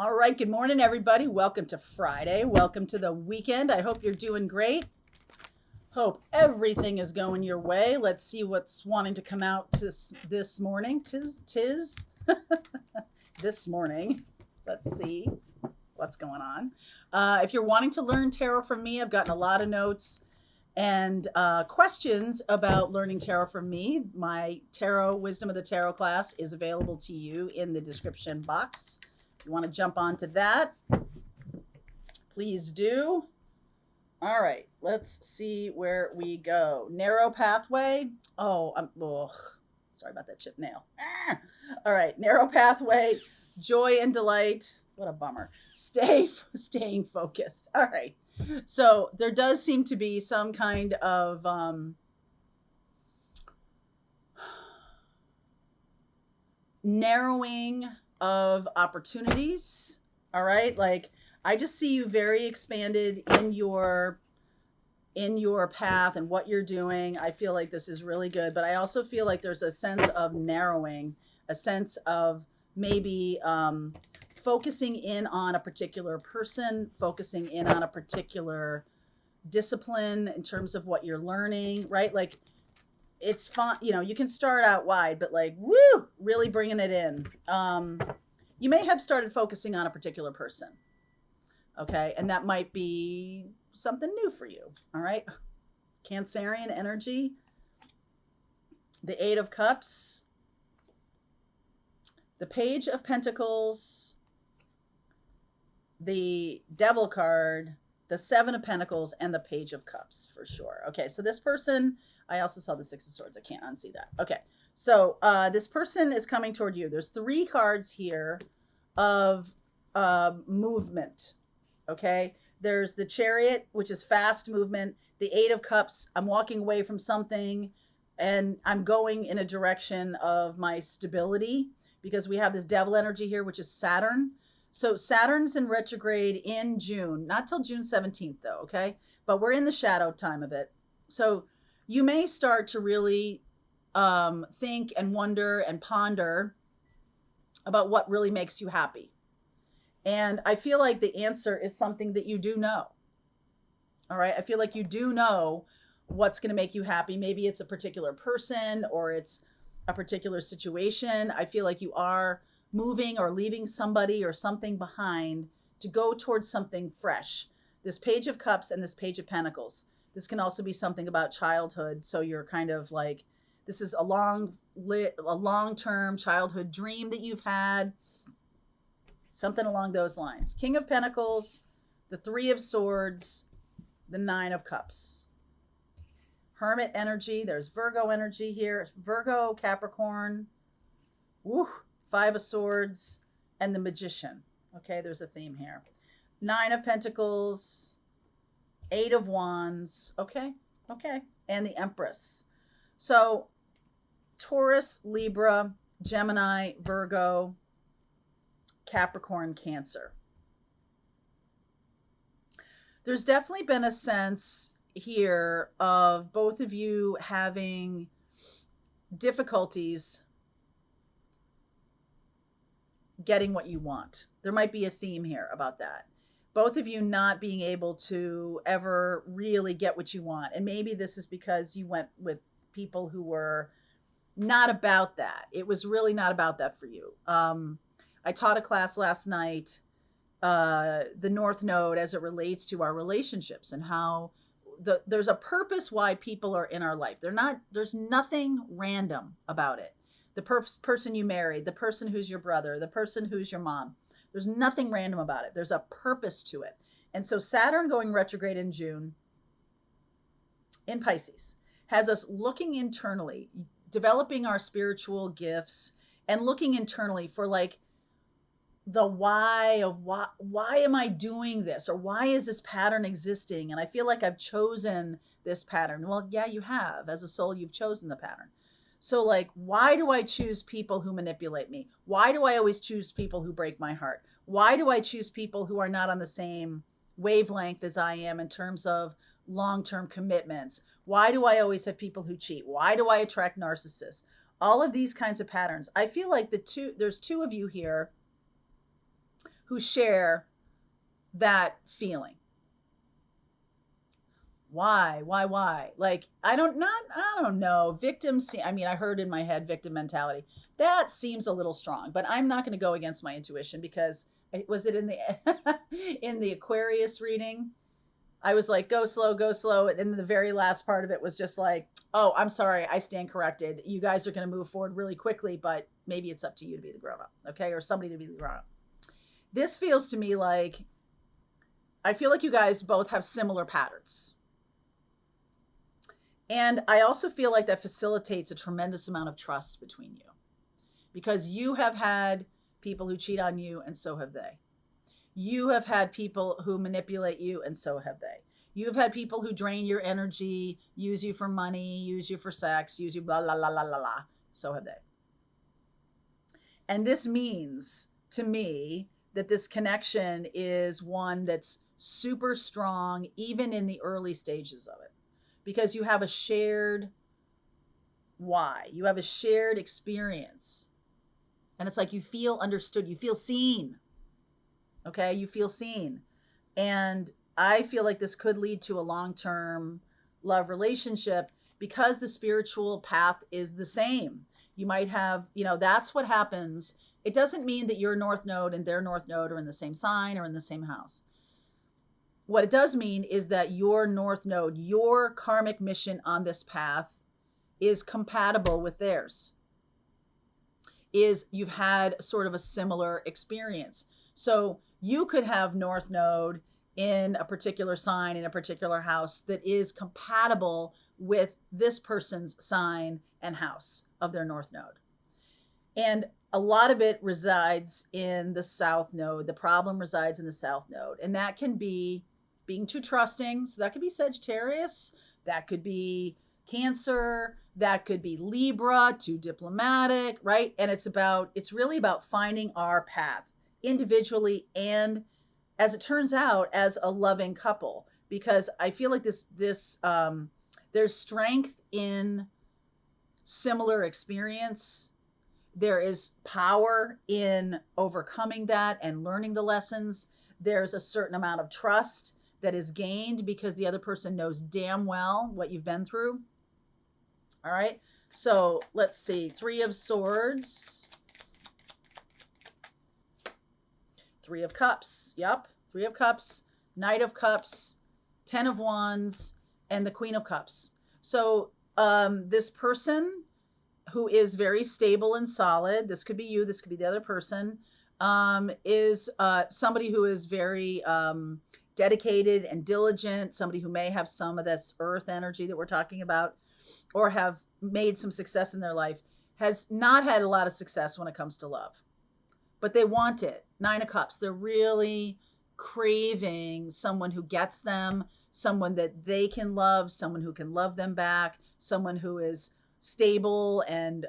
All right, good morning, everybody. Welcome to Friday. Welcome to the weekend. I hope you're doing great. Hope everything is going your way. Let's see what's wanting to come out this morning. Tis this morning. Let's see what's going on. If you're wanting to learn tarot from me, I've gotten a lot of notes and questions about learning tarot from me. My Tarot Wisdom of the Tarot class is available to you in the description box. If you want to jump onto that, please do. All right, let's see where we go. Narrow pathway. Sorry about that chipped nail. All right, narrow pathway, joy and delight. What a bummer. Staying focused. All right. So there does seem to be some kind of narrowing of opportunities. All right, like I just see you very expanded in your path and what you're doing. I feel like this is really good, but I also feel like there's a sense of narrowing, a sense of maybe focusing in on a particular person, focusing in on a particular discipline in terms of what you're learning, right? Like it's fun, you can start out wide, but like, woo, really bringing it in. You may have started focusing on a particular person. Okay. And that might be something new for you. All right. Cancerian energy, the Eight of Cups, the Page of Pentacles, the Devil card, the Seven of Pentacles, and the Page of Cups for sure. Okay. So this person, I also saw the Six of Swords. I can't unsee that. Okay. So this person is coming toward you. There's three cards here of movement. Okay. There's the Chariot, which is fast movement. The Eight of Cups, I'm walking away from something and I'm going in a direction of my stability, because we have this Devil energy here, which is Saturn. So Saturn's in retrograde in June, not till June 17th though. Okay. But we're in the shadow time of it. So you may start to really think and wonder and ponder about what really makes you happy. And I feel like the answer is something that you do know. All right. I feel like you do know what's going to make you happy. Maybe it's a particular person or it's a particular situation. I feel like you are moving or leaving somebody or something behind to go towards something fresh. This Page of Cups and this Page of Pentacles. This can also be something about childhood. So you're kind of like, this is a long-term childhood dream that you've had. Something along those lines. King of Pentacles, the Three of Swords, the Nine of Cups. Hermit energy. There's Virgo energy here. Virgo, Capricorn. Woo. Five of Swords and the Magician. Okay, there's a theme here. Nine of Pentacles, Eight of Wands. Okay. And the Empress. So Taurus, Libra, Gemini, Virgo, Capricorn, Cancer. There's definitely been a sense here of both of you having difficulties getting what you want. There might be a theme here about that. Both of you not being able to ever really get what you want. And maybe this is because you went with people who were not about that. It was really not about that for you. I taught a class last night, the North Node, as it relates to our relationships and how there's a purpose why people are in our life. There's nothing random about it. The person you married, the person who's your brother, the person who's your mom. There's nothing random about it. There's a purpose to it. And so Saturn going retrograde in June in Pisces has us looking internally, developing our spiritual gifts and looking internally for like the why of why am I doing this, or why is this pattern existing? And I feel like I've chosen this pattern. Well, yeah, you have. As a soul, you've chosen the pattern. So like, why do I choose people who manipulate me? Why do I always choose people who break my heart? Why do I choose people who are not on the same wavelength as I am in terms of long-term commitments? Why do I always have people who cheat? Why do I attract narcissists? All of these kinds of patterns. I feel like there's two of you here who share that feeling. Why? Like, I don't know. Victims, I mean, I heard in my head victim mentality. That seems a little strong, but I'm not going to go against my intuition because was it in the in the Aquarius reading? I was like, go slow, go slow. And then the very last part of it was just like, oh, I'm sorry, I stand corrected. You guys are going to move forward really quickly, but maybe it's up to you to be the grown up, okay? Or somebody to be the grown up. This feels to me like, I feel like you guys both have similar patterns. And I also feel like that facilitates a tremendous amount of trust between you because you have had people who cheat on you, and so have they. You have had people who manipulate you, and so have they. You've had people who drain your energy, use you for money, use you for sex, use you blah, blah, blah, blah, blah, blah. So have they. And this means to me that this connection is one that's super strong, even in the early stages of it, because you have a shared why. You have a shared experience. And it's like you feel understood, you feel seen. Okay, you feel seen. And I feel like this could lead to a long-term love relationship because the spiritual path is the same. You might have, that's what happens. It doesn't mean that your North Node and their North Node are in the same sign or in the same house. What it does mean is that your North Node, your karmic mission on this path is compatible with theirs. You've had sort of a similar experience. So you could have North Node in a particular sign, in a particular house that is compatible with this person's sign and house of their North Node. And a lot of it resides in the South Node. The problem resides in the South Node. And that can be being too trusting. So that could be Sagittarius. That could be Cancer. That could be Libra, too diplomatic, right? And it's really about finding our path individually and, as it turns out, as a loving couple, because I feel like there's strength in similar experience. There is power in overcoming that and learning the lessons. There's a certain amount of trust that is gained because the other person knows damn well what you've been through. All right. So let's see. 3 of Swords. 3 of Cups. Yep. 3 of Cups. Knight of Cups. 10 of Wands. And the Queen of Cups. So this person who is very stable and solid, this could be you, this could be the other person, is somebody who is very dedicated and diligent, somebody who may have some of this earth energy that we're talking about, or have made some success in their life, has not had a lot of success when it comes to love. But they want it. 9 of Cups. They're really craving someone who gets them, someone that they can love, someone who can love them back, someone who is stable and,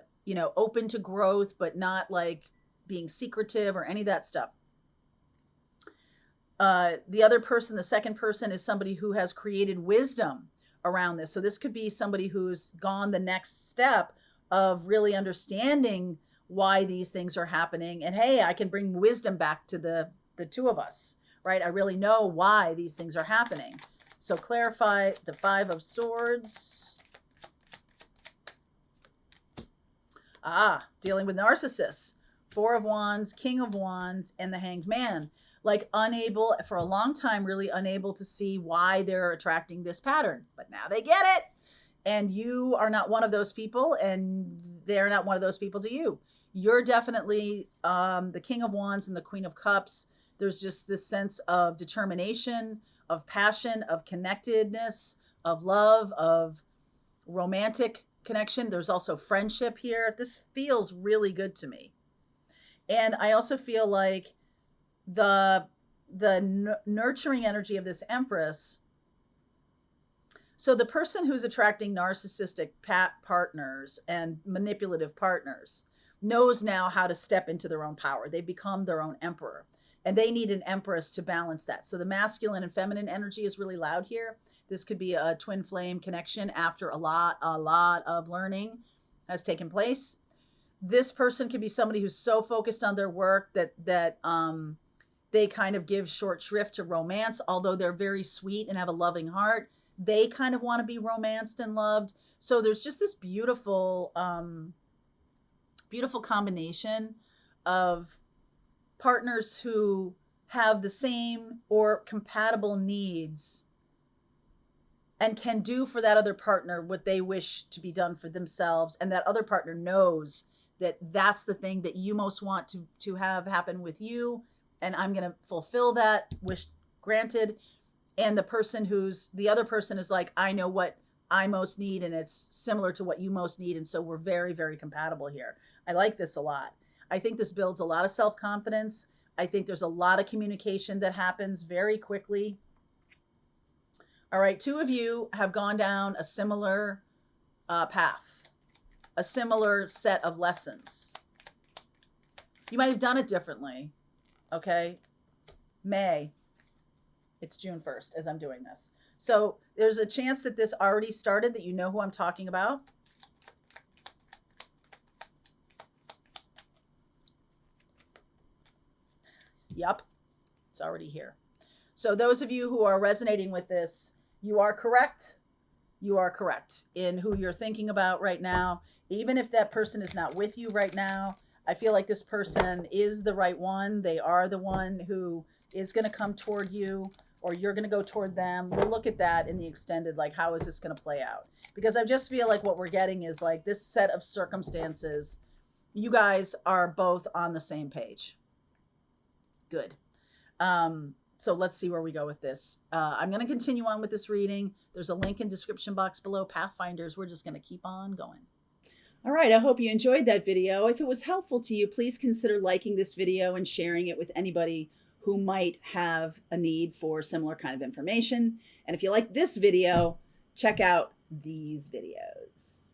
open to growth, but not like being secretive or any of that stuff. The other person, the second person, is somebody who has created wisdom around this. So this could be somebody who's gone the next step of really understanding why these things are happening. And hey, I can bring wisdom back to the two of us, right? I really know why these things are happening. So clarify the 5 of Swords. Dealing with narcissists. 4 of Wands, King of Wands, and the Hanged Man. Like unable, for a long time, really unable to see why they're attracting this pattern. But now they get it. And you are not one of those people, and they're not one of those people to you. You're definitely the King of Wands and the Queen of Cups. There's just this sense of determination, of passion, of connectedness, of love, of romantic connection. There's also friendship here. This feels really good to me. And I also feel like the nurturing energy of this Empress. So the person who's attracting narcissistic partners and manipulative partners knows now how to step into their own power. They become their own emperor, and they need an Empress to balance that. So the masculine and feminine energy is really loud here. This could be a twin flame connection after a lot of learning has taken place. This person could be somebody who's so focused on their work that They kind of give short shrift to romance, although they're very sweet and have a loving heart. They kind of want to be romanced and loved. So there's just this beautiful, beautiful combination of partners who have the same or compatible needs and can do for that other partner what they wish to be done for themselves. And that other partner knows that that's the thing that you most want to have happen with you. And I'm going to fulfill that wish granted. And the other person is like, I know what I most need, and it's similar to what you most need. And so we're very, very compatible here. I like this a lot. I think this builds a lot of self-confidence. I think there's a lot of communication that happens very quickly. All right, 2 of you have gone down a similar path, a similar set of lessons. You might have done it differently, okay? It's June 1st as I'm doing this. So there's a chance that this already started, that you know who I'm talking about. Yep, it's already here. So those of you who are resonating with this, you are correct. You are correct in who you're thinking about right now. Even if that person is not with you right now, I feel like this person is the right one. They are the one who is going to come toward you, or you're going to go toward them. We'll look at that in the extended, like, how is this going to play out? Because I just feel like what we're getting is like this set of circumstances. You guys are both on the same page. Good. So let's see where we go with this. I'm going to continue on with this reading. There's a link in description box below, Pathfinders. We're just going to keep on going. All right, I hope you enjoyed that video. If it was helpful to you, please consider liking this video and sharing it with anybody who might have a need for similar kind of information. And if you like this video, check out these videos.